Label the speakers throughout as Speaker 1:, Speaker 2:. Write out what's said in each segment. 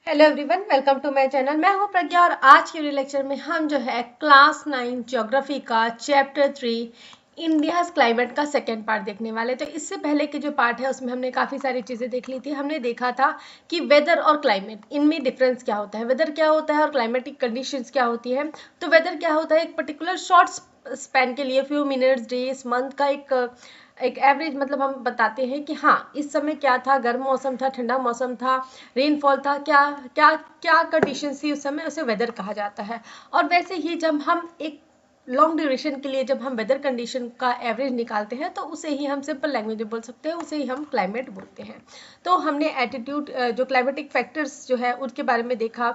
Speaker 1: Hello everyone, welcome to my channel. मैं हूं प्रज्ञा और आज के लेक्चर में हम जो है क्लास 9 ज्योग्राफी का चैप्टर 3 इंडियाज क्लाइमेट का सेकेंड पार्ट देखने वाले। तो इससे पहले के जो पार्ट है उसमें हमने काफ़ी सारी चीज़ें देख ली थी। हमने देखा था कि वेदर और क्लाइमेट इनमें डिफरेंस क्या होता है, वेदर क्या होता है और क्लाइमेटिक कंडीशंस क्या होती है। तो वेदर क्या होता है, एक पर्टिकुलर शॉर्ट स्पैन के लिए फ्यू मिनट्स, डेज, मंथ का एक एवरेज मतलब हम बताते हैं कि हाँ इस समय क्या था, गर्म मौसम था, ठंडा मौसम था, रेनफॉल था, क्या क्या क्या कंडीशन थी उस समय, उसे वेदर कहा जाता है। और वैसे ही जब हम एक लॉन्ग ड्यूरेशन के लिए जब हम वेदर कंडीशन का एवरेज निकालते हैं तो उसे ही हम सिंपल लैंग्वेज में बोल सकते हैं, उसे ही हम क्लाइमेट बोलते हैं। तो हमने एटीट्यूड, जो क्लाइमेटिक फैक्टर्स जो है उनके बारे में देखा,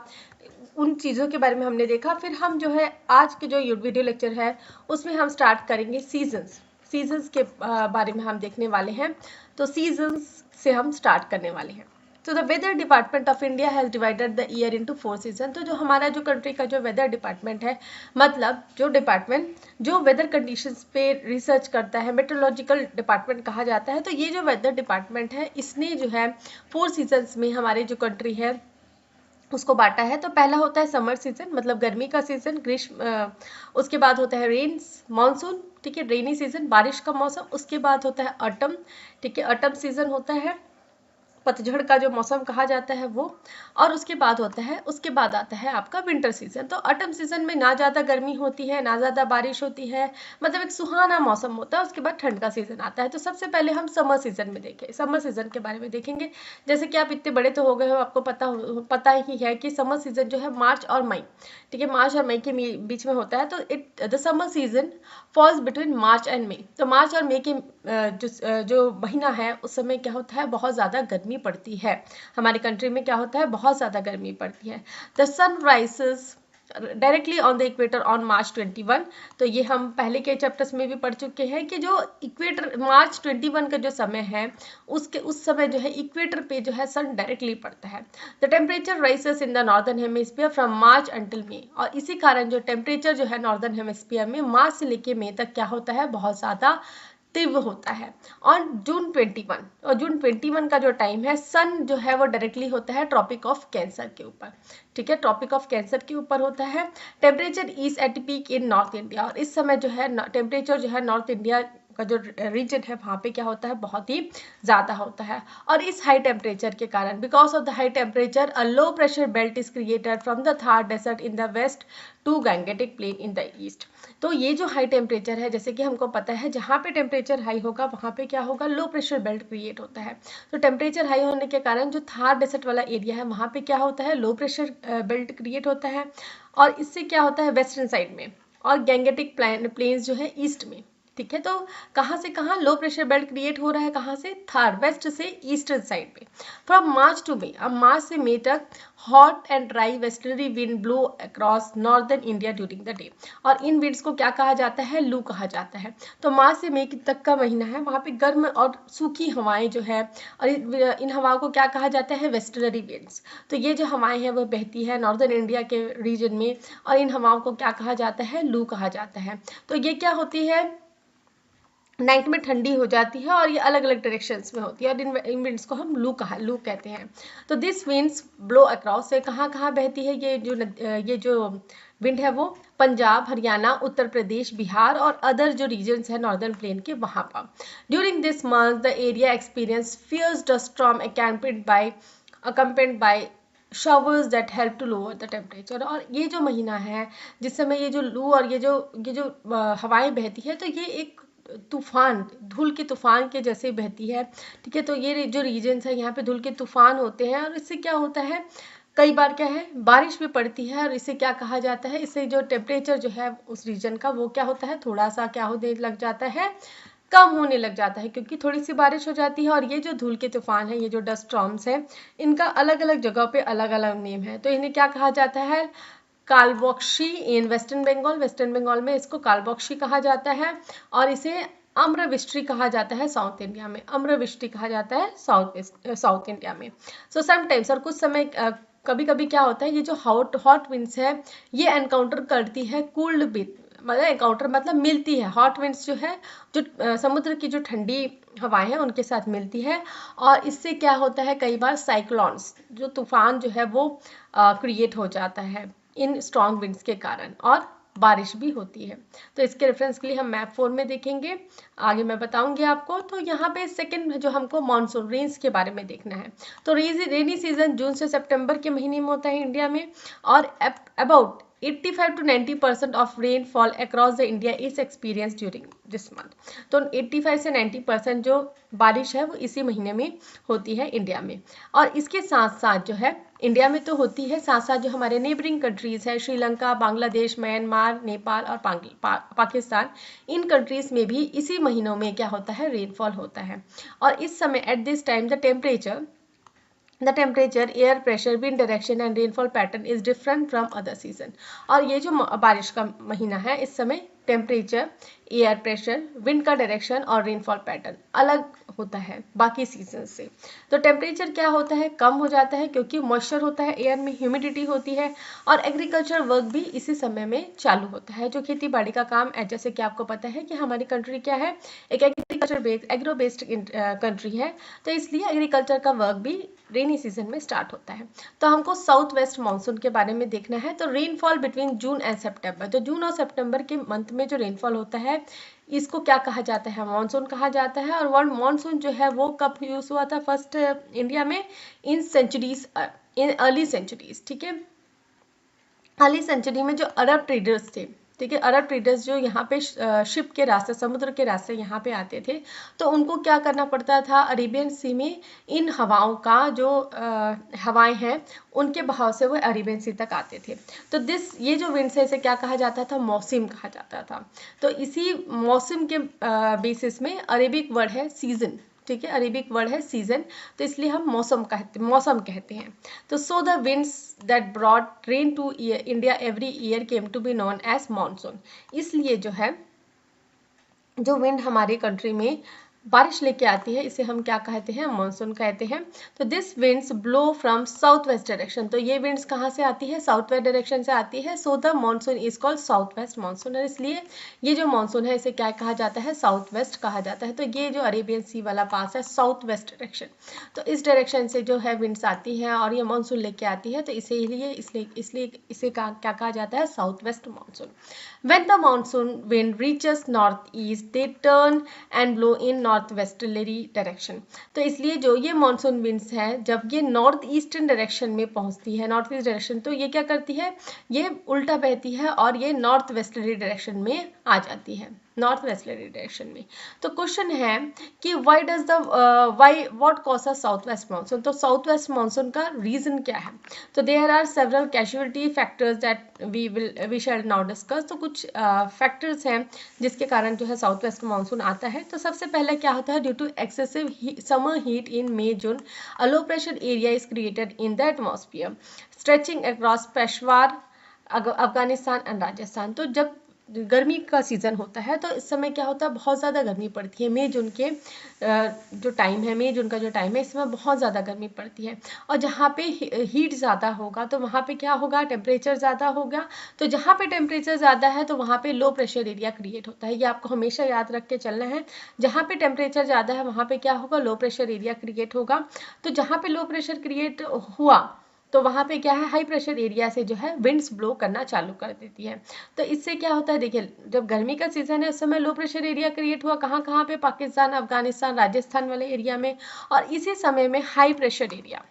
Speaker 1: उन चीज़ों के बारे में हमने देखा। फिर हम जो है आज के जो वीडियो लेक्चर है उसमें हम स्टार्ट करेंगे सीजन्स के बारे में हम देखने वाले हैं। तो सीजन्स से हम स्टार्ट करने वाले हैं। तो the weather department of India has divided the year into 4 season. तो जो हमारा जो कंट्री का जो वेदर डिपार्टमेंट है, मतलब जो डिपार्टमेंट जो वेदर कंडीशंस पे रिसर्च करता है, मेट्रोलॉजिकल डिपार्टमेंट कहा जाता है। तो ये जो वेदर डिपार्टमेंट है इसने जो है 4 सीजन्स में हमारे जो कंट्री है उसको बांटा है। तो पहला होता है समर सीजन, मतलब गर्मी का सीजन, ग्रीष्म। उसके बाद होता है रेन्स, मानसून, ठीक है, रेनी सीजन, बारिश का मौसम। उसके बाद होता है ऑटम, ठीक है, ऑटम सीजन होता है, पतझड़ का जो मौसम कहा जाता है वो। और उसके बाद होता है, उसके बाद आता है आपका विंटर सीजन। तो ऑटम सीजन में ना ज़्यादा गर्मी होती है ना ज़्यादा बारिश होती है, मतलब एक सुहाना मौसम होता है। उसके बाद ठंड का सीजन आता है। तो सबसे पहले हम समर सीजन में देखें, समर सीजन के बारे में देखेंगे। जैसे कि आप इतने बड़े तो हो गए हो, आपको पता ही है कि समर सीजन जो है मार्च और मई, ठीक है, मार्च और मई के बीच में होता है। तो the summer season falls between March and May. तो मार्च और मई के जो महीना है उस समय क्या होता है, बहुत ज़्यादा गर्मी पड़ती है। हमारी कंट्री में क्या होता है, बहुत ज़्यादा गर्मी पड़ती है। The sun rises directly on the equator on March 21। तो ये हम पहले के चैप्टर्स में भी पढ़ चुके हैं कि जो इक्वेटर मार्च 21 का जो समय है उस समय जो है इक्वेटर पे जो है सन डायरेक्टली पड़ता है। The temperature rises in the northern hemisphere from March until May. और इसी कारण जो टेम्परेचर जो है नॉर्दर्न हेमिस्फीयर में मार्च से लेके मई तक क्या होता है, बहुत ज़्यादा तीव्र होता है। और जून 21 का जो टाइम है, सन जो है वो डायरेक्टली होता है ट्रॉपिक ऑफ कैंसर के ऊपर, ठीक है, ट्रॉपिक ऑफ कैंसर के ऊपर होता है। Temperature is at peak in north India. और इस समय जो है टेम्परेचर जो है नॉर्थ इंडिया का जो रीजन है वहाँ पे क्या होता है, बहुत ही ज़्यादा होता है। और इस हाई टेम्परेचर के कारण, because of the high temperature, a low pressure belt is created from the Thar desert in the west to Gangetic plain in the east. तो ये जो हाई टेम्परेचर है, जैसे कि हमको पता है जहाँ पे टेम्परेचर हाई होगा वहाँ पे क्या होगा, लो प्रेशर बेल्ट क्रिएट होता है। तो टेम्परेचर हाई होने के कारण जो थार डेजर्ट वाला एरिया है वहाँ पे क्या होता है, लो प्रेशर बेल्ट क्रिएट होता है। और इससे क्या होता है, वेस्टर्न साइड में, और गैंगेटिक प्लेन्स जो है ईस्ट में, ठीक है। तो कहाँ से कहाँ लो प्रेशर बेल्ट क्रिएट हो रहा है, कहाँ से, थार वेस्ट से ईस्टर्न साइड पे। फ्रॉम मार्च टू मई, अब मार्च से मई तक hot and dry westerly wind blow across northern India during the day. और इन विंड्स को क्या कहा जाता है, लू कहा जाता है। तो मार्च से मई तक का महीना है, वहाँ पे गर्म और सूखी हवाएं जो है, और इन हवाओं को क्या कहा जाता है, वेस्टर्ली विंड्स। तो ये जो हवाएं हैं वो बहती है नॉर्दर्न इंडिया के रीजन में, और इन हवाओं को क्या कहा जाता है, लू कहा जाता है। तो ये क्या होती है, नाइट में ठंडी हो जाती है और ये अलग अलग डायरेक्शंस में होती है, और इन विंड्स को हम लू कहते हैं। तो दिस विंड्स ब्लो अक्रॉस से कहाँ कहाँ बहती है, ये जो विंड है वो पंजाब, हरियाणा, उत्तर प्रदेश, बिहार और अदर जो रीजन्स है नॉर्दर्न प्लेन के वहाँ पर। During this month the area experience fierce dust storm accompanied by showers that help to lower the temperature। और ये जो महीना है जिस समय ये जो लू और ये जो हवाएं बहती है, तो ये एक तूफान, धूल के तूफान के जैसे बहती है, ठीक है। तो ये जो रीजन्स है यहाँ पे धूल के तूफान होते हैं, और इससे क्या होता है, कई बार क्या है, बारिश भी पड़ती है। और इसे क्या कहा जाता है, इससे जो टेम्परेचर जो है उस रीजन का वो क्या होता है, थोड़ा सा क्या होने लग जाता है, कम होने लग जाता है, क्योंकि थोड़ी सी बारिश हो जाती है। और ये जो धूल के तूफान है, ये जो डस्ट स्टॉर्म्स है, इनका अलग अलग जगह पे अलग अलग नेम है। तो इन्हें क्या कहा जाता है, कालबोक्शी इन वेस्टर्न बंगाल में इसको कालबोक्शी कहा जाता है। और इसे अम्रवृष्टि कहा जाता है साउथ इंडिया में, अम्रवृष्टि कहा जाता है साउथ इंडिया में। सो समटाइम्स, और कुछ समय कभी कभी क्या होता है, ये जो हॉट विंड्स है ये एनकाउंटर करती है कूल्ड मतलब एनकाउंटर मतलब मिलती है, हॉट विंड्स जो है जो समुद्र की जो ठंडी हवाएं हैं उनके साथ मिलती है, और इससे क्या होता है कई बार साइक्लोन्स जो तूफान जो है वो क्रिएट हो जाता है इन स्ट्रॉन्ग विंड्स के कारण, और बारिश भी होती है। तो इसके रेफरेंस के लिए हम मैप 4 में देखेंगे, आगे मैं बताऊंगी आपको। तो यहाँ पे सेकंड जो हमको मानसून रेंज के बारे में देखना है। तो रेनी सीजन जून से सितंबर के महीने में होता है इंडिया में, और about 85 to 90% of rainfall across the India is experienced during this month। तो 85 से 90% जो बारिश है वो इसी महीने में होती है इंडिया में। और इसके साथ साथ जो है इंडिया में तो होती है, साथ साथ जो हमारे नेबरिंग कंट्रीज है श्रीलंका, बांग्लादेश, म्यांमार, नेपाल और पाकिस्तान, इन कंट्रीज में भी इसी महीनों में क्या होता है रेनफॉल होता है। और इस समय eight this time the temperature, air pressure, wind direction and rainfall pattern is different from other season। और ये जो बारिश का महीना है इस समय टेम्परेचर, एयर प्रेशर, विंड का डायरेक्शन और रेनफॉल पैटर्न अलग होता है बाकी सीजन से। तो टेम्परेचर क्या होता है कम हो जाता है क्योंकि मॉइस्चर होता है एयर में, ह्यूमिडिटी होती है, और एग्रीकल्चर वर्क भी इसी समय में चालू होता है। जो खेती बाड़ी का काम है, जैसे कि आपको पता है कि हमारी कंट्री क्या है, एक agriculture based agro based country है, तो इसलिए एग्रीकल्चर का वर्क भी रेनी सीजन में स्टार्ट होता है। तो हमको साउथ वेस्ट मानसून के बारे में देखना है। तो रेनफॉल बिटवीन जून एंड सितंबर, तो जून और सितंबर के मंथ में जो रेनफॉल होता है इसको क्या कहा जाता है, मानसून कहा जाता है। और वर्ड मानसून जो है वो कब यूज हुआ था फर्स्ट इंडिया में, इन सेंचुरीज, इन अर्ली सेंचुरीज, ठीक है। अर्ली सेंचुरी में जो अरब ट्रेडर्स थे, ठीक है, अरब ट्रेडर्स जो यहाँ पे शिप के रास्ते, समुद्र के रास्ते यहाँ पे आते थे, तो उनको क्या करना पड़ता था, अरेबियन सी में इन हवाओं का जो हवाएं हैं उनके बहाव से वो अरेबियन सी तक आते थे। तो ये जो विंड्स है इसे क्या कहा जाता था, मौसम कहा जाता था। तो इसी मौसम के बेसिस में अरेबिक वर्ड है सीजन, ठीक है, अरेबिक वर्ड है सीजन, तो इसलिए हम मौसम कहते हैं। तो so the winds that brought rain to India every year came to be known as monsoon. इसलिए जो है जो विंड हमारे कंट्री में बारिश लेके आती है इसे हम क्या कहते हैं, मानसून कहते हैं। तो this winds blow from south west direction, तो ये विंड्स कहाँ से आती है, साउथ वेस्ट डायरेक्शन से आती है। So the monsoon is called south west monsoon, और इसलिए ये जो मानसून है इसे क्या कहा जाता है, साउथ वेस्ट कहा जाता है। तो ये जो अरेबियन सी वाला पास है साउथ वेस्ट डायरेक्शन, तो इस डायरेक्शन से जो है विंड्स आती है और ये मानसून लेके आती है, तो इसलिए इसे क्या कहा जाता है, south west monsoon. When the monsoon wind reaches northeast, they turn and blow in northwesterly direction। तो इसलिए जो ये मानसून विंड्स है जब ये नॉर्थ ईस्टर्न डायरेक्शन में पहुंचती है, नॉर्थ ईस्ट डायरेक्शन, तो ये क्या करती है, ये उल्टा बहती है और ये नॉर्थ वेस्टर्ली डायरेक्शन में आ जाती है, नॉर्थ वेस्टर्ली डायरेक्शन में। तो क्वेश्चन है कि what causes south west monsoon, तो साउथ वेस्ट मानसून का रीजन क्या है। तो there are several casualty factors that we shall now discuss. तो कुछ फैक्टर्स हैं जिसके कारण जो है साउथ वेस्ट मानसून आता है। तो सबसे पहले क्या होता है, due to excessive summer heat in May June, a low pressure area is created in the atmosphere stretching across Peshawar, Afghanistan and Rajasthan. तो जब गर्मी का सीजन होता है तो इस समय क्या होता है, बहुत ज़्यादा गर्मी पड़ती है। मई जून के जो टाइम है, मई जून का जो टाइम है, इसमें बहुत ज़्यादा गर्मी पड़ती है। और जहाँ पे हीट ज़्यादा होगा तो वहाँ पे क्या होगा, टेम्परेचर ज़्यादा होगा। तो जहाँ पे टेम्परेचर ज़्यादा है तो वहाँ पे लो प्रेशर एरिया क्रिएट होता है। ये आपको हमेशा याद रख के चलना है। जहाँ पे टेम्परेचर ज़्यादा है वहाँ पे क्या होगा, लो प्रेशर एरिया क्रिएट होगा। तो जहाँ पे लो प्रेशर क्रिएट हुआ तो वहाँ पे क्या है, हाई प्रेशर एरिया से जो है विंड्स ब्लो करना चालू कर देती है। तो इससे क्या होता है, देखिए जब गर्मी का सीजन है उस समय लो प्रेशर एरिया क्रिएट हुआ कहाँ पे, पाकिस्तान, अफगानिस्तान, राजस्थान वाले एरिया में। और इसी समय में हाई प्रेशर एरिया,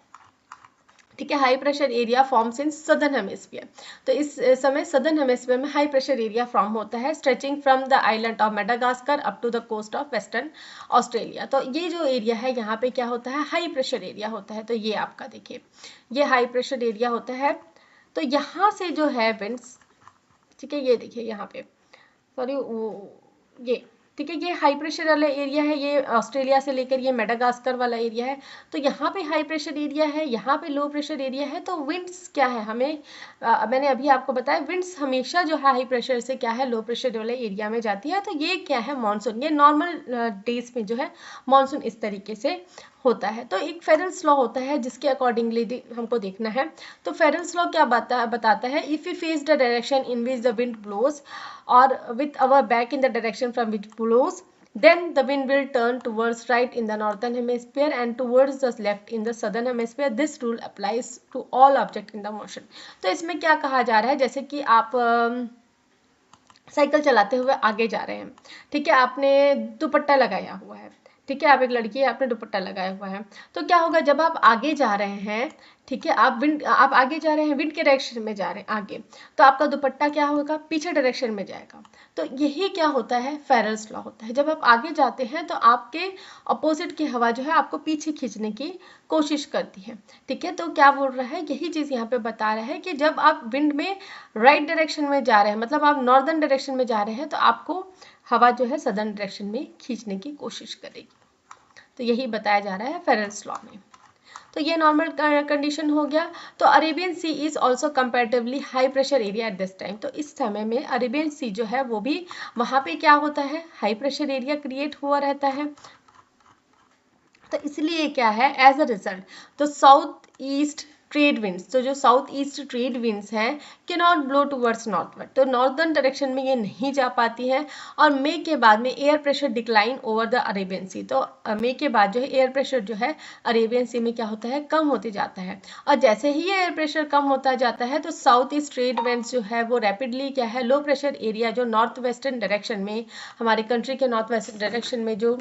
Speaker 1: ठीक है, high pressure area forms in southern hemisphere. तो इस समय सदर्न हेमिस्फीयर में हाई प्रेशर एरिया फॉर्म होता है, stretching from the island of Madagascar up to the coast of western Australia. तो ये जो एरिया है यहाँ पे क्या होता है, हाई प्रेशर एरिया होता है। तो ये आपका देखिए ये हाई प्रेशर एरिया होता है। तो यहाँ से जो है विंड्स, ठीक है, ये देखिए यहाँ पे, सॉरी ये, ठीक है, ये हाई प्रेशर वाला एरिया है, ये ऑस्ट्रेलिया से लेकर ये मेडागास्कर वाला एरिया है। तो यहाँ पे हाई प्रेशर एरिया है, यहाँ पे लो प्रेशर एरिया है। तो विंड्स क्या है, मैंने अभी आपको बताया विंड्स हमेशा जो है हाई प्रेशर से क्या है, लो प्रेशर वाले एरिया में जाती है। तो ये क्या है, मानसून, ये नॉर्मल डेज में जो है मानसून इस तरीके से होता है। तो एक फेरेल्स लॉ होता है जिसके अकॉर्डिंगली हमको देखना है। तो फेरेल्स लॉ क्या बताता है, if we face the direction in which the wind blows और with our back in the direction from which blows, then the wind will turn towards right in the northern hemisphere and towards the left in the southern hemisphere. This rule applies to all object in the motion. तो इसमें क्या कहा जा रहा है, जैसे कि आप साइकिल चलाते हुए आगे जा रहे हैं, ठीक है, आपने दुपट्टा लगाया हुआ है, ठीक है, आप एक लड़की है, आपने दुपट्टा लगाया हुआ है, तो क्या होगा जब आप आगे जा रहे हैं, ठीक है, आप आगे जा रहे हैं, विंड के डायरेक्शन में जा रहे हैं आगे, तो आपका दुपट्टा क्या होगा, पीछे डायरेक्शन में जाएगा। तो यही क्या होता है, फेरेल्स लॉ होता है। जब आप आगे जाते हैं तो आपके अपोजिट की हवा जो है आपको पीछे खींचने की कोशिश करती है, ठीक है। तो क्या बोल रहा है, यही चीज़ यहाँ पे बता रहा है कि जब आप विंड में राइट डायरेक्शन में जा रहे हैं, मतलब आप नॉर्दर्न डायरेक्शन में जा रहे हैं, तो आपको हवा जो है सदर्न डायरेक्शन में खींचने की कोशिश करेगी। तो यही बताया जा रहा है फेरेल्स लॉ में। तो ये नॉर्मल कंडीशन हो गया। तो Arabian sea is also comparatively high pressure area at this time. तो इस समय में अरेबियन सी जो है वो भी, वहाँ पे क्या होता है, हाई प्रेशर एरिया क्रिएट हुआ रहता है। तो इसलिए क्या है, एज अ रिजल्ट तो साउथ ईस्ट ट्रेड विंड्स, तो जो साउथ ईस्ट ट्रेड विंड्स हैं, के नॉट ब्लो टूवर्ड्स नॉर्थवर्ड, तो नॉर्दर्न डायरेक्शन में ये नहीं जा पाती है। और मई के बाद में air pressure decline over the Arabian sea, तो मई के बाद जो है एयर प्रेशर जो है अरेबियन सी में क्या होता है, कम होते जाता है। और जैसे ही एयर प्रेशर कम होता जाता है तो साउथ ईस्ट ट्रेड विंड्स जो है वो रैपिडली क्या है, लो प्रेशर एरिया जो नॉर्थ वेस्टर्न डायरेक्शन में, हमारे कंट्री के नॉर्थ वेस्टर्न डायरेक्शन में जो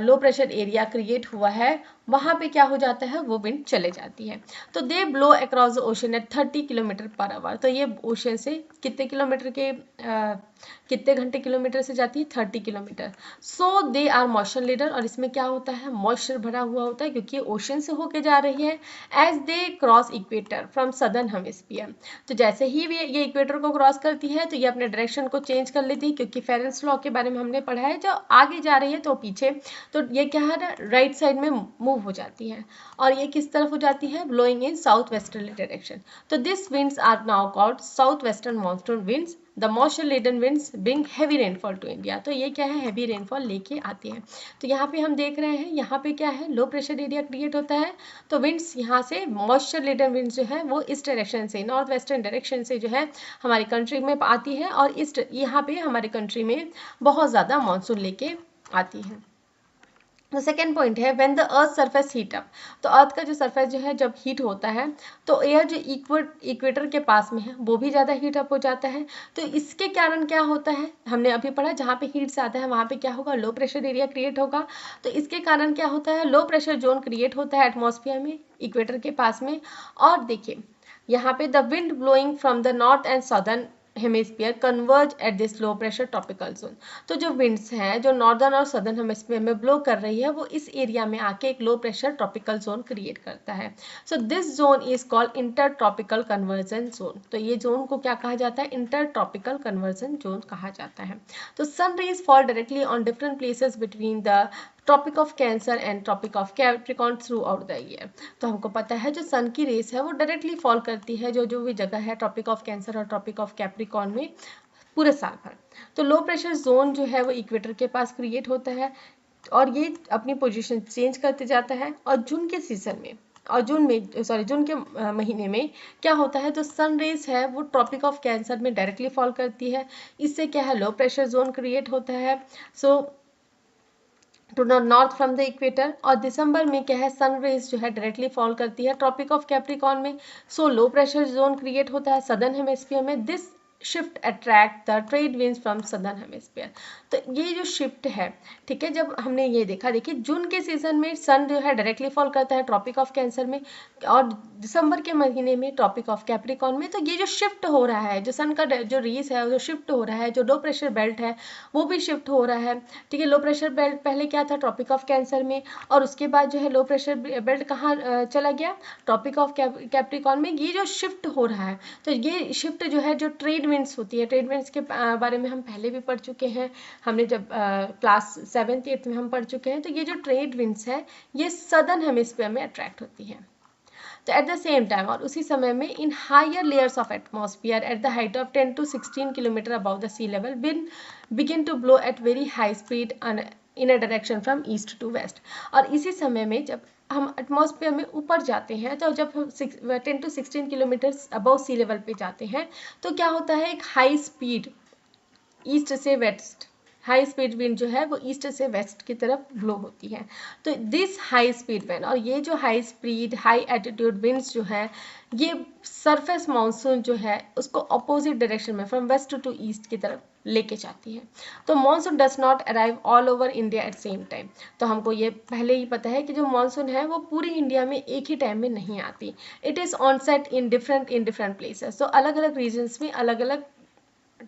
Speaker 1: लो प्रेशर एरिया क्रिएट हुआ है, वहाँ पे क्या हो जाता है, वो विंड चले जाती है। तो they blow across the ocean at 30 kilometre per hour. तो ये ओशन से कितने किलोमीटर के कितने घंटे किलोमीटर से जाती है, 30 kilometre. So they are moisture leader, और इसमें क्या होता है, मॉइस्चर भरा हुआ होता है क्योंकि ओशन से होके जा रही है। As they cross equator from southern hemisphere, तो जैसे ही ये इक्वेटर को क्रॉस करती है तो ये अपने डायरेक्शन को चेंज कर लेती है, क्योंकि फेरेल्स लॉ के बारे में हमने पढ़ा है, जो आगे जा रही है तो पीछे, तो ये क्या है, राइट साइड में मूव हो जाती है। और ये किस तरफ हो जाती है, blowing in south westerly direction. तो this winds are now called south western monsoon winds. The moisture laden winds bring heavy rainfall to India. तो ये क्या है, हैवी रेनफॉल लेके आती है। तो यहाँ पे हम देख रहे हैं, यहाँ पे क्या है, लो प्रेशर एरिया क्रिएट होता है, तो विंड्स यहाँ से मॉइस्चर लेडन विंड्स जो है वो इस डायरेक्शन से, नॉर्थ वेस्टर्न डायरेक्शन से जो है हमारी कंट्री में आती है, और इस यहाँ पे हमारे कंट्री में बहुत ज़्यादा मानसून लेके आती है। तो सेकेंड पॉइंट है, when the earth surface heat up, तो अर्थ का जो सरफेस जो है जब हीट होता है तो एयर जो इक्वेटर के पास में है वो भी ज़्यादा हीट अप हो जाता है। तो इसके कारण क्या होता है, हमने अभी पढ़ा, जहाँ पे हीट आता है वहाँ पे क्या होगा, लो प्रेशर एरिया क्रिएट होगा। तो इसके कारण क्या होता है, लो प्रेशर जोन क्रिएट होता है एटमॉस्फेयर में, इक्वेटर के पास में। और देखिए यहाँ पे the wind blowing from the north and southern hemisphere converge at this low pressure tropical zone. तो जो विंड्स हैं जो नॉर्दर्न और सदर्न हेमिस्फीयर में ब्लो कर रही है, वो इस एरिया में आके एक low pressure tropical zone create करता है। So this zone is called inter tropical conversion zone. तो ये जोन को क्या कहा जाता है, इंटर ट्रॉपिकल कन्वर्जन जोन कहा जाता है। तो sun rays fall directly on different places between the tropic of Cancer and tropic of Capricorn throughout the year. तो हमको पता है जो सन की रेस है वो डायरेक्टली फॉल करती है जो भी जगह है ट्रॉपिक ऑफ कैंसर और ट्रॉपिक ऑफ कैप्रिकॉर्न में पूरे साल भर। तो लो प्रेशर जोन जो है वो इक्वेटर के पास क्रिएट होता है, और ये अपनी पोजीशन चेंज करते जाता है। और जून के सीजन में, और जून के महीने में क्या होता है, तो सन रेज है वो ट्रॉपिक ऑफ कैंसर में डायरेक्टली फॉल करती है। इससे क्या है, लो प्रेशर जोन क्रिएट होता है, so to north from the equator. और दिसंबर में क्या है, सन रेज जो है डायरेक्टली फॉल करती है ट्रॉपिक ऑफ कैप्रिकॉर्न में, सो लो प्रेशर जोन क्रिएट होता है सदर्न हेमिस्फीयर में। This shift attract the trade winds from southern hemisphere. तो ये जो शिफ्ट है, ठीक है, जब हमने ये देखा, देखिए जून के सीजन में सन जो है डायरेक्टली फॉल करता है ट्रॉपिक ऑफ कैंसर में, और दिसंबर के महीने में ट्रॉपिक ऑफ कैप्रिकॉर्न में। तो ये जो शिफ्ट हो रहा है, जो सन का जो रेस है जो शिफ्ट हो रहा है, जो लो प्रेशर बेल्ट है वो भी शिफ्ट हो रहा है, ठीक है। लो प्रेशर बेल्ट पहले क्या था, ट्रॉपिक ऑफ कैंसर में, और उसके बाद जो है लो प्रेशर बेल्ट कहाँ चला गया, ट्रॉपिक ऑफ कैप्रिकॉर्न में। ये जो शिफ्ट हो रहा है, तो ये शिफ्ट जो है, जो ट्रेड विंड्स होती है, ट्रेड विंड्स के बारे में हम पहले भी पढ़ चुके हैं, हमने जब क्लास 7th 8th में हम पढ़ चुके हैं। तो ये जो ट्रेड विंड्स है ये सदर्न हेमिस्फीयर में अट्रैक्ट होती है। तो एट द सेम टाइम, और उसी समय में, in higher layers of atmosphere at the height of 10 to 16 kilometre above the sea level, wind begin to blow at very high speed in a direction from east to west. और इसी समय में जब हम एटमॉस्फेयर में ऊपर जाते हैं, तो जब हम 10 to 16 kilometres above sea level पे जाते हैं, तो क्या होता है, एक हाई स्पीड ईस्ट से वेस्ट, हाई स्पीड विंड जो है वो ईस्ट से वेस्ट की तरफ ब्लो होती है। तो दिस हाई स्पीड विंड, और ये जो high speed high attitude winds जो है, ये सरफेस मानसून जो है उसको अपोजिट डायरेक्शन में फ्रॉम वेस्ट टू ईस्ट की तरफ लेके जाती है। तो monsoon does not arrive all over India at same time. तो हमको ये पहले ही पता है कि जो मानसून है वो पूरी इंडिया में एक ही टाइम में नहीं आती। It is onset in different places. तो अलग अलग रीजन्स में अलग अलग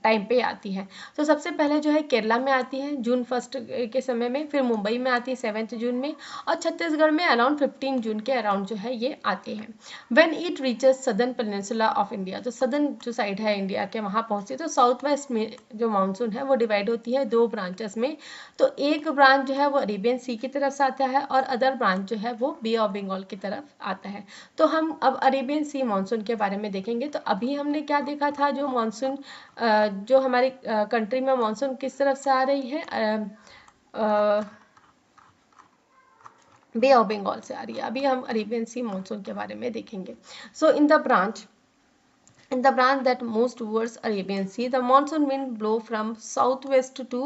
Speaker 1: टाइम पे आती है। तो सबसे पहले जो है केरला में आती है जून 1 के समय में, फिर मुंबई में आती है 7 जून में, और छत्तीसगढ़ में अराउंड 15 जून के अराउंड जो है ये आती है। When it reaches southern peninsula of India, तो सदर्न जो साइड है इंडिया के वहाँ पहुँचती है, तो साउथ वेस्ट में जो मानसून है वो डिवाइड होती है 2 ब्रांचेस में। तो एक ब्रांच जो है वो अरेबियन सी की तरफ से आता है, और अदर ब्रांच जो है वो बे ऑफ बंगाल की तरफ आता है। तो हम अब अरेबियन सी मानसून के बारे में देखेंगे। तो अभी हमने क्या देखा था, जो मानसून जो हमारी कंट्री में मानसून किस तरफ से आ रही है, बे ऑफ बंगाल से आ रही है। अभी हम अरेबियन सी मानसून के बारे में देखेंगे। So in the branch that moves towards Arabian Sea, the monsoon wind blow from southwest to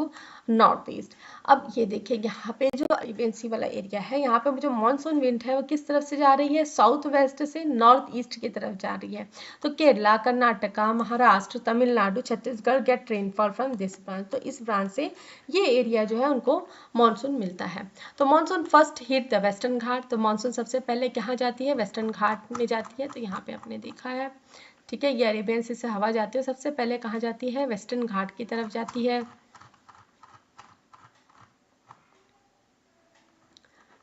Speaker 1: northeast। अब ये देखिए यहाँ पे जो अरेबियन सी वाला एरिया है, यहाँ पे जो मानसून विंड है वो किस तरफ से जा रही है, साउथ वेस्ट से नॉर्थ ईस्ट की तरफ जा रही है। तो Kerala, Karnataka, Maharashtra, Tamil Nadu, Chhattisgarh get rainfall from this branch. तो इस ब्रांच से ये एरिया जो है उनको मानसून मिलता है। तो monsoon first hit the western Ghat. तो मानसून सबसे पहले कहाँ जाती है, वेस्टर्न घाट में जाती है। तो यहाँ पे आपने देखा है, ठीक है, ये अरेबियन सी से हवा जाती है, सबसे पहले कहाँ जाती है, वेस्टर्न घाट की तरफ जाती है।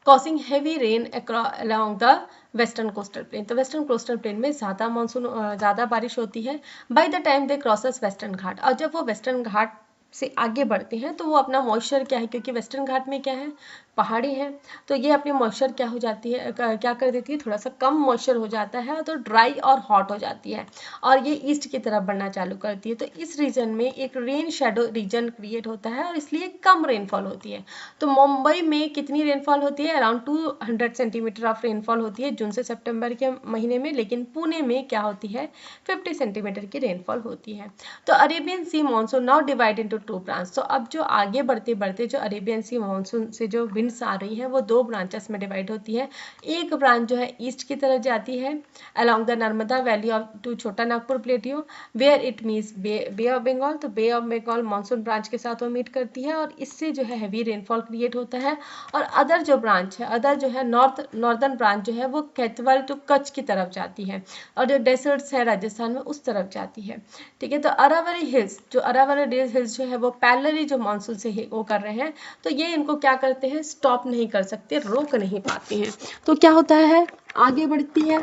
Speaker 1: Causing heavy rain along the western coastal plain. तो वेस्टर्न कोस्टल प्लेन में ज़्यादा बारिश होती है by the time they crosses western Ghat. और जब वो वेस्टर्न घाट से आगे बढ़ते हैं तो वो अपना मॉइस्चर क्या है, क्योंकि वेस्टर्न घाट में क्या है, पहाड़ी है, तो ये अपनी मॉइस्चर क्या हो जाती है, क्या कर देती है, थोड़ा सा कम मॉइस्चर हो जाता है, तो ड्राई और हॉट हो जाती है, और ये ईस्ट की तरफ बढ़ना चालू करती है। तो इस रीजन में एक रेन शेडो रीजन क्रिएट होता है, और इसलिए कम रेनफॉल होती है। तो मुंबई में कितनी रेनफॉल होती है, अराउंड 200 सेंटीमीटर ऑफ रेनफॉल होती है जून से सितंबर के महीने में, लेकिन पुणे में क्या होती है, 50 सेंटीमीटर की रेनफॉल होती है। तो Arabian sea monsoon now divide into 2 branch. तो अब जो आगे बढ़ते बढ़ते जो अरेबियन सी मानसून से जो विंड्स आ रही है वो 2 ब्रांचेस में डिवाइड होती है। एक ब्रांच जो है ईस्ट की तरफ जाती है along the Narmada valley off to Chota Nagpur plateau, where it means bay of Bengal. तो bay of Bengal monsoon branch के साथ वो मीट करती है, और इससे जो है हैवी रेनफॉल क्रिएट होता है। और अदर जो ब्रांच है, अदर जो है नॉर्दर्न ब्रांच जो है वो कैथवल टू कच्छ की तरफ जाती है, और जो डेजर्ट्स है राजस्थान में उस तरफ जाती है, ठीक है। तो अरावली हिल्स जो है वो पैरेलली जो मानसून से वो कर रहे हैं, तो ये इनको क्या करते हैं, स्टॉप नहीं कर सकते, रोक नहीं पाते हैं। तो क्या होता है, आगे बढ़ती है,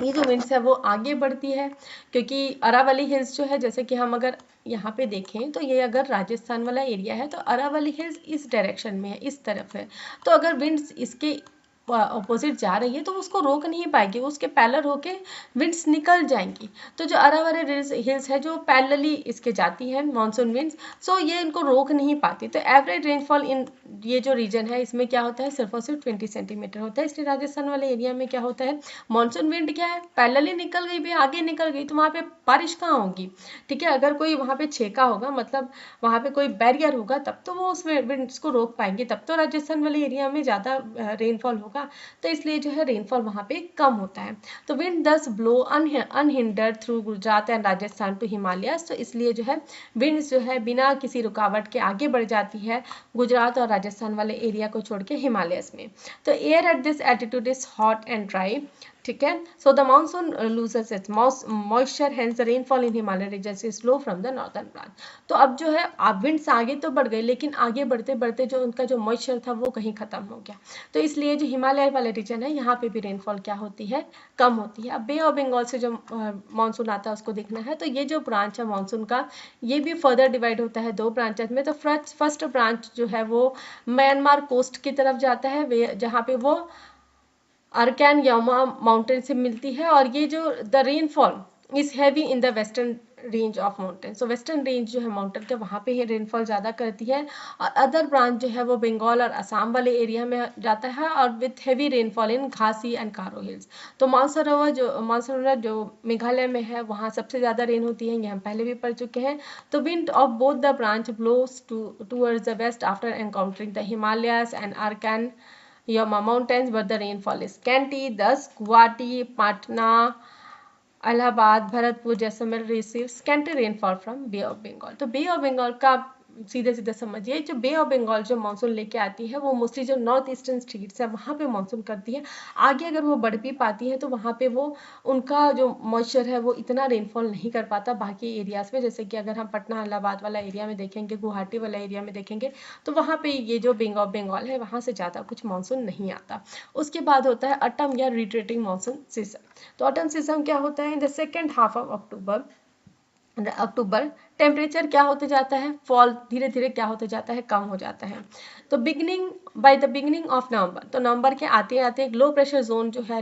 Speaker 1: ये जो विंड्स है वो आगे बढ़ती है, क्योंकि अरावली हिल्स जो है, जैसे कि हम अगर यहाँ पे देखें तो ये अगर राजस्थान वाला एरिया है, तो अरावली हिल्स इस डायरेक्शन में है, इस तरफ है। तो अगर विंड्स इसके अपोजिट जा रही है तो उसको रोक नहीं पाएगी, उसके पैरेलल होके विंड्स निकल जाएंगी। तो जो अरावली हिल्स है जो पैरेलली इसके जाती है मानसून विंड्स, सो ये इनको रोक नहीं पाती। तो एवरेज रेनफॉल इन ये जो रीजन है इसमें क्या होता है, सिर्फ और सिर्फ 20 सेंटीमीटर होता है। इसलिए राजस्थान वाले एरिया में क्या होता है, मानसून विंड क्या है, पैरेलली निकल गई भी, आगे निकल गई, तो वहाँ पे बारिश कहाँ होगी, ठीक है। अगर कोई वहाँ पे छेका होगा, मतलब वहाँ पे कोई बैरियर होगा, तब तो वो उस विंड्स को रोक पाएंगे, तब तो राजस्थान वाले एरिया में ज़्यादा रेनफॉल होगा। तो इसलिए जो है रेनफॉल वहाँ पे कम होता है। तो wind thus blow unhindered through Gujarat and Rajasthan to Himalayas. तो इसलिए जो है विंड्स जो है बिना किसी रुकावट के आगे बढ़ जाती है गुजरात और राजस्थान वाले एरिया को छोड़ के हिमालयस में। तो air at this altitude is hot and dry, ठीक है। So the monsoon loses its moisture, hence the rainfall in Himalaya region is slow from the northern branch. तो अब जो है विंड्स आगे तो बढ़ गए, लेकिन आगे बढ़ते बढ़ते जो उनका जो मॉइस्चर था वो कहीं खत्म हो गया। तो इसलिए जो हिमालय वाले रीजन है यहाँ पे भी रेनफॉल क्या होती है, कम होती है। अब बे ऑफ बंगाल से जो मानसून आता है उसको देखना है। तो ये जो ब्रांच है मानसून का, ये भी फर्दर डिवाइड होता है 2 ब्रांचेस में। तो फर्स्ट ब्रांच जो है वो म्यांमार कोस्ट की तरफ जाता है, जहाँ पे वो अरकान यामा माउंटेन से मिलती है, और ये जो the rainfall is heavy in the western range of mountain. So western range जो है माउंटेन के वहाँ पे ही रेनफॉल ज़्यादा करती है, और अदर ब्रांच जो है वो बंगाल और असम वाले एरिया में जाता है, और with heavy rainfall in Ghasi and कारो हिल्स। तो मानसरोवर जो मेघालय में है वहाँ सबसे ज़्यादा रेन होती है, ये हम पहले भी पढ़ चुके हैं। तो wind of both the branch blows towards the west after encountering the Himalayas and Arakan Yama mountains, but the rainfall is scanty. Thus, Guwahati, Patna, Allahabad, Bharatpur, Jaisalmer receive scanty rainfall from Bay of Bengal. तो Bay of Bengal का सीधे सीधे समझिए, जो बे of Bengal जो monsoon लेके आती है वो मोस्टली जो नॉर्थ ईस्टर्न स्टेट्स है वहाँ पे मानसून करती है। आगे अगर वो बढ़ भी पाती है तो वहाँ पे वो उनका जो मॉइस्चर है वो इतना रेनफॉल नहीं कर पाता बाकी एरियाज में। जैसे कि अगर हम पटना इलाहाबाद वाला एरिया में देखेंगे, गुवाहाटी वाला एरिया में देखेंगे, तो वहाँ पे ये जो बे ऑफ बंगाल है वहाँ से ज़्यादा कुछ मानसून नहीं आता। उसके बाद होता है ऑटम या रिट्रीटिंग मानसून सीजन। तो ऑटम सीजन क्या होता है? In the second half of October temperature क्या होते जाता है? फॉल, धीरे धीरे क्या होते जाता है? कम हो जाता है। तो by the beginning of November, तो नवंबर के आते आते एक लो प्रेशर जोन जो है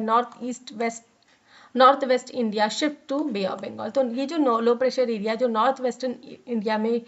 Speaker 1: north west India shift to Bay of Bengal. तो ये जो लो प्रेशर एरिया जो नॉर्थ वेस्टर्न इंडिया में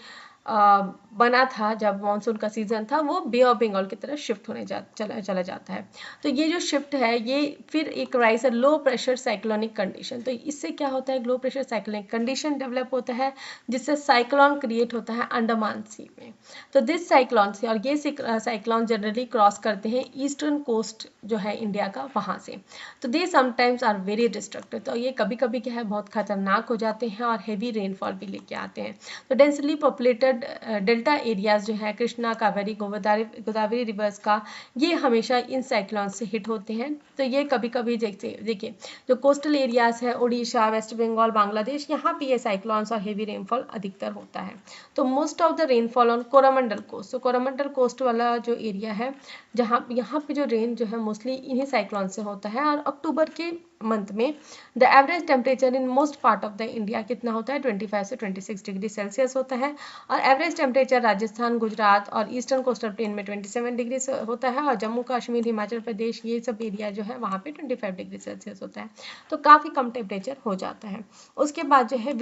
Speaker 1: बना था जब मानसून का सीजन था, वो बे ऑफ बंगाल की तरफ शिफ्ट होने चला जाता है। तो ये जो शिफ्ट है ये फिर एक rise low pressure cyclonic condition. तो इससे क्या होता है? Low pressure cyclonic condition develop होता है जिससे साइक्लोन क्रिएट होता है अंडमान सी में। तो दिस साइक्लोन से, और ये साइक्लोन जनरली क्रॉस करते हैं ईस्टर्न कोस्ट जो है इंडिया का, वहाँ से। तो they sometimes are very destructive. तो ये कभी कभी क्या है, बहुत खतरनाक हो जाते हैं और हेवी रेनफॉल भी लेके आते हैं। तो डेंसली पॉपुलेटेड डेल्टा एरियाज जो है कृष्णा, कावेरी, गोदावरी रिवर्स का, ये हमेशा इन साइक्लोन से हिट होते हैं। तो ये कभी कभी देखिए जो कोस्टल एरियाज है उड़ीसा, वेस्ट बंगाल, बांग्लादेश, यहाँ पे ये साइक्लोन्स और हेवी रेनफॉल अधिकतर होता है। तो most of the rainfall on Coromandel coast, तो कोरोमंडल कोस्ट वाला जो एरिया है जहाँ यहाँ पे जो रेन जो है मोस्टली इन्हीं साइक्लोन से होता है। और अक्टूबर के मंथ में the average temperature in most part of the India कितना होता है? 25 से 26 डिग्री सेल्सियस होता है। और एवरेज टेम्परेचर राजस्थान, गुजरात और ईस्टर्न कोस्टल प्लेन में 27 डिग्री होता है, और जम्मू कश्मीर, हिमाचल प्रदेश, ये सब एरिया जो है वहाँ पे 25 डिग्री सेल्सियस होता है। तो काफ़ी कम टेम्परेचर हो जाता है। उसके बाद जो है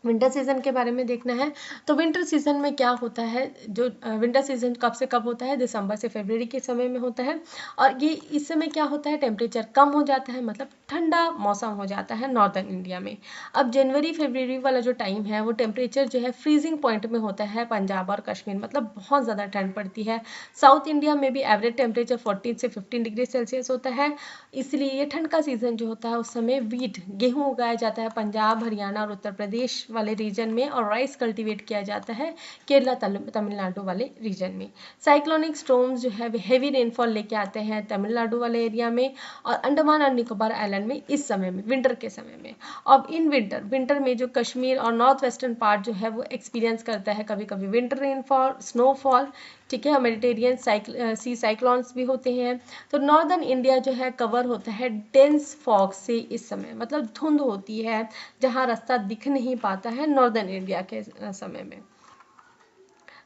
Speaker 1: विंटर सीजन के बारे में देखना है। तो विंटर सीजन में क्या होता है? जो विंटर सीजन कब से कब होता है? दिसंबर से फरवरी के समय में होता है। और ये इस समय क्या होता है? टेम्परेचर कम हो जाता है, मतलब ठंडा मौसम हो जाता है नॉर्दर्न इंडिया में। अब जनवरी फरवरी वाला जो टाइम है वो टेम्परेचर जो है फ्रीजिंग पॉइंट में होता है पंजाब और कश्मीर, मतलब बहुत ज़्यादा ठंड पड़ती है। साउथ इंडिया में भी एवरेज टेम्परेचर 14 से 15 डिग्री सेल्सियस होता है। इसलिए ये ठंड का सीजन जो होता है उस समय वीट, गेहूँ उगाया जाता है पंजाब, हरियाणा और उत्तर प्रदेश वाले रीजन में, और राइस कल्टीवेट किया जाता है केरला, तमिलनाडु वाले रीजन में। साइक्लोनिक स्टॉर्म्स जो है हेवी रेनफॉल लेके आते हैं तमिलनाडु वाले एरिया में और अंडमान और निकोबार आइलैंड में इस समय में, विंटर के समय में। अब इन विंटर में जो कश्मीर और नॉर्थ वेस्टर्न पार्ट जो है वो एक्सपीरियंस करता है कभी कभी विंटर रेनफॉल, स्नोफॉल, ठीक है। मेडिटेरियन सी साइक्लोन्स भी होते हैं। तो नॉर्दर्न इंडिया जो है कवर होता है डेंस फॉग से इस समय, मतलब धुंध होती है जहाँ रास्ता दिख नहीं पाता है नॉर्दर्न इंडिया के समय में।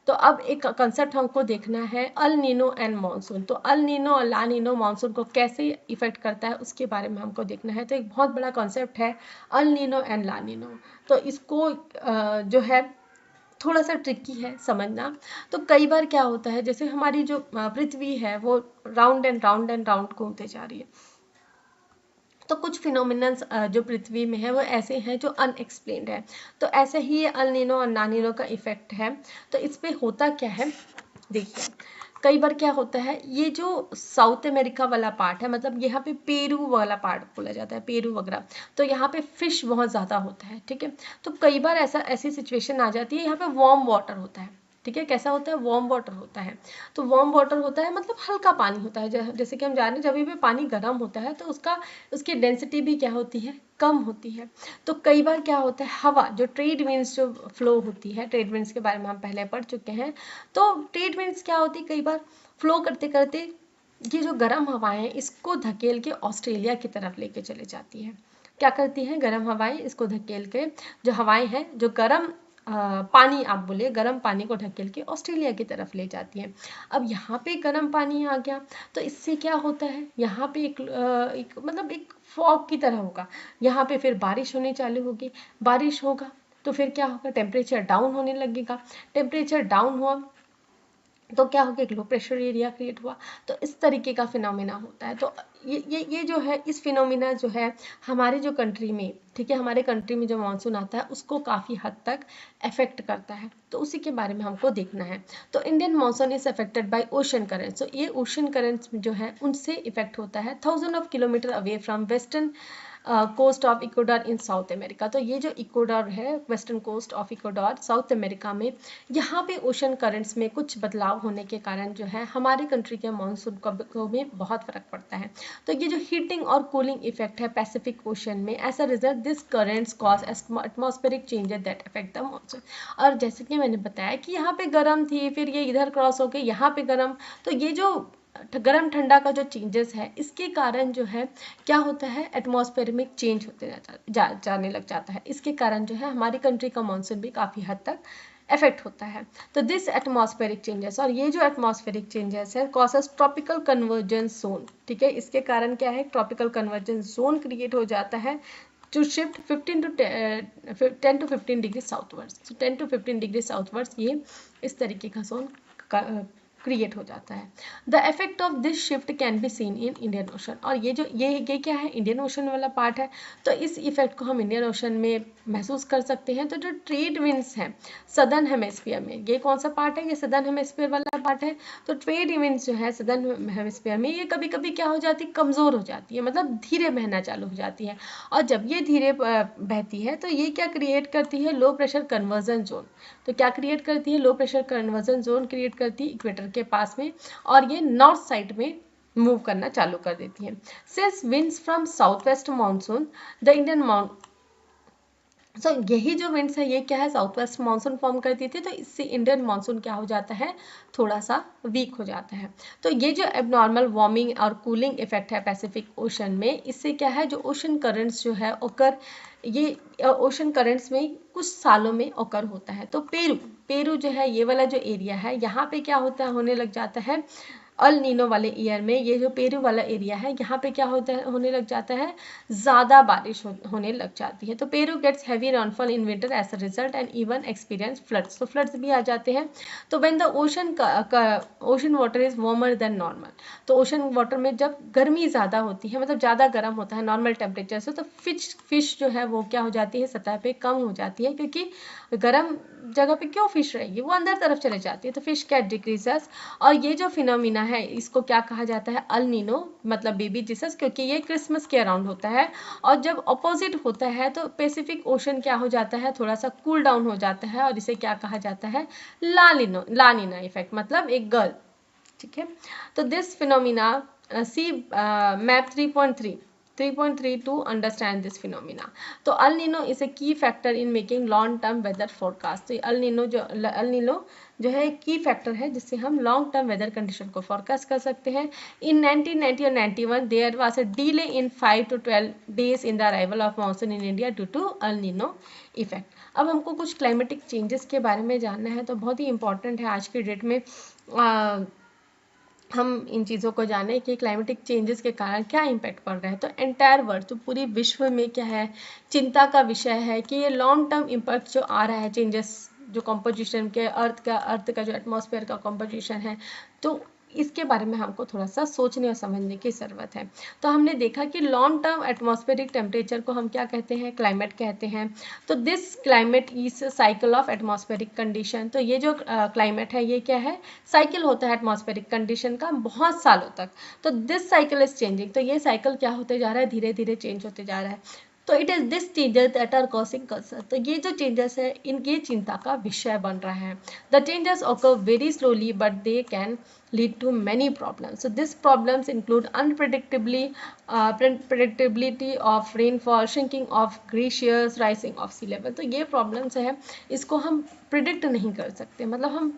Speaker 1: तो अब एक कंसेप्ट हमको देखना है अल नीनो एंड मानसून। तो अल नीनो और ला नीनो मानसून को कैसे इफेक्ट करता है उसके बारे में हमको देखना है। तो एक बहुत बड़ा कॉन्सेप्ट है El Nino and La Nina. तो इसको जो है थोड़ा सा ट्रिकी है समझना। तो कई बार क्या होता है, जैसे हमारी जो पृथ्वी है वो राउंड एंड राउंड घूमते जा रही है, तो कुछ फिनोमिनन्स जो पृथ्वी में है वो ऐसे हैं जो अनएक्सप्लेन्ड है। तो ऐसे ही ये अल नीनो और ना नीनो का इफेक्ट है। तो इस पे होता क्या है, देखिए कई बार क्या होता है, ये जो साउथ अमेरिका वाला पार्ट है, मतलब यहाँ पे पेरू वाला पार्ट बोला जाता है, पेरू वगैरह, तो यहाँ पे फिश बहुत ज़्यादा होता है, ठीक है। तो कई बार ऐसी सिचुएशन आ जाती है, यहाँ पे वार्म वाटर होता है, ठीक है। कैसा होता है? वार्म वाटर होता है। तो वार्म वाटर होता है मतलब हल्का पानी होता है। जैसे कि हम जान रहे हैं जब भी पानी गर्म होता है तो उसकी डेंसिटी भी क्या होती है? कम होती है। तो कई बार क्या होता है, हवा जो ट्रेड विंड्स जो फ्लो होती है, ट्रेड विंड्स के बारे में हम पहले पढ़ चुके हैं। तो ट्रेड विंड्स क्या होती है, कई बार फ्लो करते करते ये जो गर्म हवाएं हैं इसको धकेल के ऑस्ट्रेलिया की तरफ लेके चले जाती है। क्या करती हैं? गर्म हवाएं इसको धकेल के, जो हवाएं हैं जो गर्म पानी आप बोले गर्म पानी को ढकेल के ऑस्ट्रेलिया की तरफ ले जाती है। अब यहाँ पे गर्म पानी आ गया तो इससे क्या होता है, यहाँ पे एक मतलब एक फॉग की तरह होगा, यहाँ पे फिर बारिश होने चालू होगी, बारिश होगा तो फिर क्या होगा, टेम्परेचर डाउन होने लगेगा, टेम्परेचर डाउन हुआ तो क्या हो गया, लो प्रेशर एरिया क्रिएट हुआ। तो इस तरीके का फिनोमिना होता है। तो ये जो है, इस फिनोमिना जो है हमारे जो कंट्री में, ठीक है, हमारे कंट्री में जो मानसून आता है उसको काफ़ी हद तक अफेक्ट करता है, तो उसी के बारे में हमको देखना है। तो Indian monsoon is affected by ocean currents. तो ये ओशन करेंट्स जो है उनसे इफेक्ट होता है 1000 of kilometre away from western coast of Ecuador in South America. तो ये जो इक्वाडोर है, western coast of Ecuador South America में, यहाँ पे ओशन करंट्स में कुछ बदलाव होने के कारण जो है हमारे कंट्री के मानसून को में बहुत फर्क पड़ता है। तो ये जो हीटिंग और कूलिंग इफेक्ट है पैसिफिक ओशन में, as a result this currents cause atmospheric changes that affect the monsoon. और जैसे कि मैंने बताया कि यहाँ पे गर्म थी, फिर ये इधर क्रॉस होके यहाँ पे गर्म, तो ये जो गर्म ठंडा का जो चेंजेस है इसके कारण जो है क्या होता है, एटमॉस्फेयर में चेंज होते जाने लग जाता है। इसके कारण जो है हमारी कंट्री का मानसून भी काफ़ी हद तक इफेक्ट होता है। तो दिस एटमॉस्फेरिक चेंजेस, और ये जो एटमॉस्फेरिक चेंजेस है कॉसेस ट्रॉपिकल कन्वर्जेंस जोन, ठीक है, इसके कारण क्या है, ट्रॉपिकल कन्वर्जेंस जोन क्रिएट हो जाता है to shift 10 to 15 degree southwards. तो 10 to 15 डिग्री साउथवर्ड्स ये इस तरीके का जोन क्रिएट हो जाता है। The effect of this shift can be seen in Indian ocean. और ये क्या है, इंडियन ओशन वाला पार्ट है, तो इस इफेक्ट को हम इंडियन ओशन में महसूस कर सकते हैं। तो जो ट्रेड विंड्स हैं सदर्न हेमिस्फीयर में, ये कौन सा पार्ट है, ये सदर्न हेमिस्फीयर वाला पार्ट है। तो ट्रेड विंड्स जो है सदर्न हेमिस्फीयर में, ये कभी कभी क्या हो जाती है, कमज़ोर हो जाती है, मतलब धीरे बहना चालू हो जाती है। और जब ये धीरे बहती है तो ये क्या क्रिएट करती है, लो प्रेशर कन्वर्जन जोन। तो क्या क्रिएट करती है, low pressure conversion zone create करती है इक्वेटर के पास में, और ये नॉर्थ साइड में मूव करना चालू कर देती है। Since winds from south west monsoon the Indian so यही जो विंड्स है ये क्या है, साउथ वेस्ट मानसून फॉर्म करती थी, तो इससे इंडियन मानसून क्या हो जाता है, थोड़ा सा वीक हो जाता है। तो ये जो एबनॉर्मल वार्मिंग और कूलिंग इफेक्ट है पैसिफिक ओशन में, इससे क्या है, जो ओशन करंट्स जो है ओकर, ये ओशन करंट्स में कुछ सालों में ओकर होता है। तो पेरू जो है, ये वाला जो एरिया है, यहाँ पे क्या होता है, होने लग जाता है अल नीनो वाले ईयर में, ये जो पेरू वाला एरिया है यहाँ पे क्या होता है, होने लग जाता है, ज़्यादा बारिश होने लग जाती है। तो Peru gets heavy rainfall in winter as a result and even experience floods. तो फ्लड्स भी आ जाते हैं। तो when the ocean water is warmer than normal, तो ओशन वाटर में जब गर्मी ज़्यादा होती है, मतलब ज़्यादा गर्म होता है नॉर्मल टेम्परेचर से, तो फिश जो है वो क्या हो जाती है, सतह पे कम हो जाती है, क्योंकि गर्म जगह पे क्यों फिश रहेगी, वो अंदर तरफ चले जाती है, तो फिश कैट डिक्रीजेस। और ये जो फिनोमिना है इसको क्या कहा जाता है, अल नीनो, मतलब बेबी जीसस, क्योंकि ये क्रिसमस के अराउंड होता है। और जब अपोजिट होता है तो पैसिफिक ओशन क्या हो जाता है, थोड़ा सा कूल डाउन हो जाता है, और इसे क्या कहा जाता है, लानिना इफेक्ट, मतलब एक गर्ल, ठीक है। तो this phenomena see map 3.3 to understand this phenomena. तो El Nino is a key factor in making long term weather forecast. तो अल नीनो जो है की फैक्टर है जिससे हम लॉन्ग टर्म वेदर कंडीशन को फोरकास्ट कर सकते हैं। इन 1990 और 91 there was a delay in 5 to 12 days in the arrival of monsoon in India due to El Nino effect. अब हमको कुछ क्लाइमेटिक चेंजेस के बारे में जानना है, तो बहुत ही इंपॉर्टेंट है आज की डेट में हम इन चीज़ों को जानें कि क्लाइमेटिक चेंजेस के कारण क्या इम्पैक्ट पड़ रहा है। तो एंटायर वर्ल्ड, तो पूरी विश्व में क्या है, चिंता का विषय है कि ये लॉन्ग टर्म इम्पैक्ट जो आ रहा है, चेंजेस जो कंपोजिशन के अर्थ का जो एटमॉस्फेयर का कंपोजिशन है, तो इसके बारे में हमको थोड़ा सा सोचने और समझने की ज़रूरत है। तो हमने देखा कि लॉन्ग टर्म एटमॉस्फेरिक टेम्परेचर को हम क्या कहते हैं, क्लाइमेट कहते हैं। तो this climate is cycle of atmospheric condition. तो ये जो क्लाइमेट है ये क्या है, साइकिल होता है एटमॉस्फेरिक कंडीशन का बहुत सालों तक। तो दिस साइकिल इज चेंजिंग, तो ये साइकिल क्या होते जा रहा है, धीरे धीरे चेंज होते जा रहा है। तो it is this changes that are causing concern. तो ये जो चेंजेस है इनके चिंता का विषय बन रहा है। The changes occur very slowly but they can lead to many problems. So these problems include predictability of rainfall, shrinking of glaciers, rising of sea level. तो ये problems है, इसको हम प्रिडिक्ट नहीं कर सकते, मतलब हम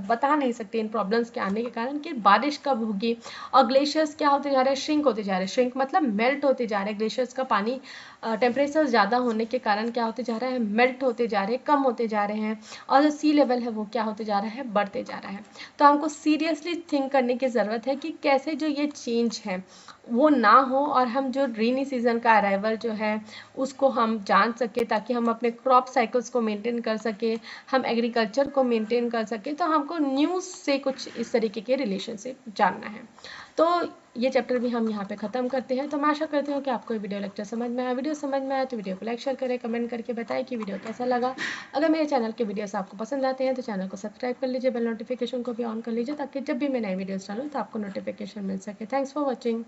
Speaker 1: बता नहीं सकते इन प्रॉब्लम्स के आने के कारण कि बारिश कब होगी। और ग्लेशियर्स क्या होते जा रहे हैं, श्रिंक होते जा रहे हैं, श्रिंक मतलब मेल्ट होते जा रहे हैं। ग्लेशियर्स का पानी टेम्परेचर ज़्यादा होने के कारण क्या होते जा रहा है, मेल्ट होते जा रहे हैं, कम होते जा रहे हैं। और जो सी लेवल है वो क्या होते जा रहा है, बढ़ते जा रहा है। तो हमको सीरियसली थिंक करने की ज़रूरत है कि कैसे जो ये चेंज है वो ना हो, और हम जो रेनी सीजन का अराइवल जो है उसको हम जान सके, ताकि हम अपने क्रॉप साइकिल्स को मेंटेन कर सके, हम एग्रीकल्चर को मेंटेन कर सके। तो हमको न्यूज़ से कुछ इस तरीके के रिलेशनशिप जानना है। तो ये चैप्टर भी हम यहाँ पे ख़त्म करते हैं। तो मैं आशा करती हूँ कि आपको ये वीडियो लेक्चर समझ में आया। वीडियो समझ में आया तो वीडियो को लाइक शेयर करें, कमेंट करके बताएं कि वीडियो कैसा लगा। अगर मेरे चैनल के वीडियोस आपको पसंद आते हैं तो चैनल को सब्सक्राइब कर लीजिए, बेल नोटिफिकेशन को भी ऑन कर लीजिए, ताकि जब भी मैं नई वीडियोस डालूँ तो आपको नोटिफिकेशन मिल सके। Thanks for watching.